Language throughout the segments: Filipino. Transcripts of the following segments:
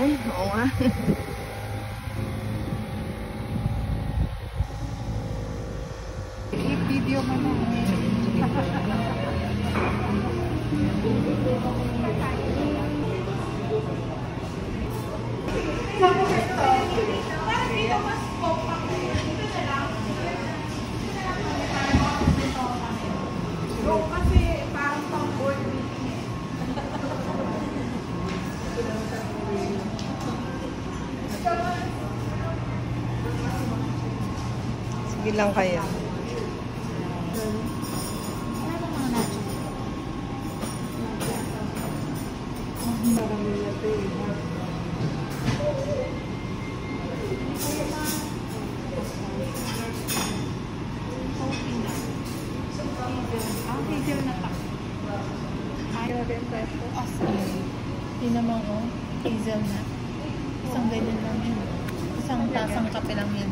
Ay, oo nga. I-video mo na. Kasi parang pang-board meeting. Sige lang kaya. Tinamang ko, hazelnut. Isang ganyan lang yun. Isang tasang kape lang yan.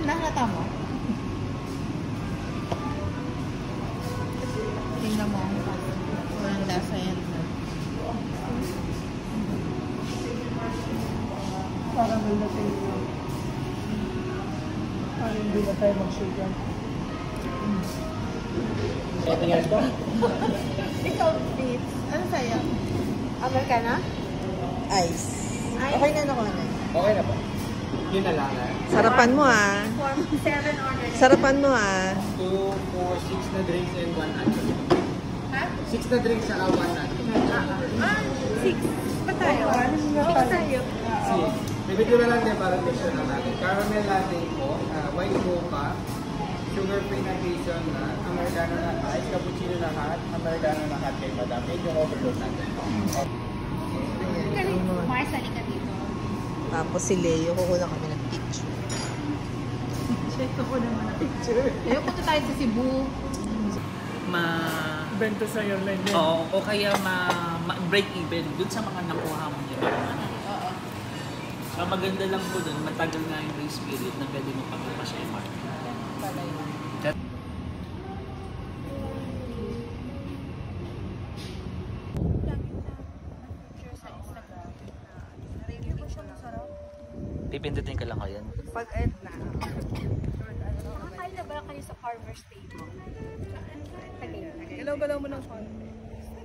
Nakata mo? Tingnan mo. Walang lasa yan. Parang malating yun. Parang hindi na tayo mag-sugar. Ikaw, Beats. Ano sa'yo? Americana? Ice. Okay na ako na. Okay na po. Yun na lang. Sarapan mo ah. Form 7 order. Sarapan mo ah. 2, 4, 6 na drinks and 1 anchovy. Ha? 6 na drinks at 1 anchovy. 6 pa tayo. 6 tayo. See, bibigyan na lang din para mixture na natin. Caramel latte po, white mocha, sugar-free na hazelnut, Americano na ice, cappuccino na hot, Americano na hot kay madam. Yun yung overload natin. Mars, halika dito. Tapos si Leo, kukuha kami ng picture. Check ko naman ang picture. Ayaw, punta tayo sa Cebu. Benta sa airline din. Oo, o kaya break even dun sa mga nakuha mo niya. Oo. So, maganda lang po dun, matagal nga yung grace period na pwede mo pagpapasema. Pala yun. Pipindutin ka lang ngayon. Pag-end na. Nakakain na ba kayo sa farmer's table? Galaw-galaw mo ng phone.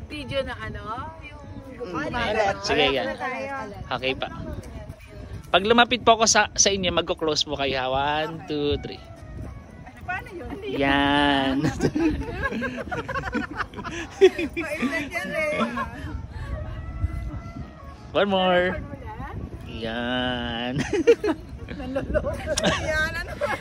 Video na ano? Sige yan. Okay pa. Pag lumapit po ako sa inyo, magko-close po kayo. 1, 2, 3. Paano yun? Yan. Mailan yan eh. One more. Yan. Yan, ano ba?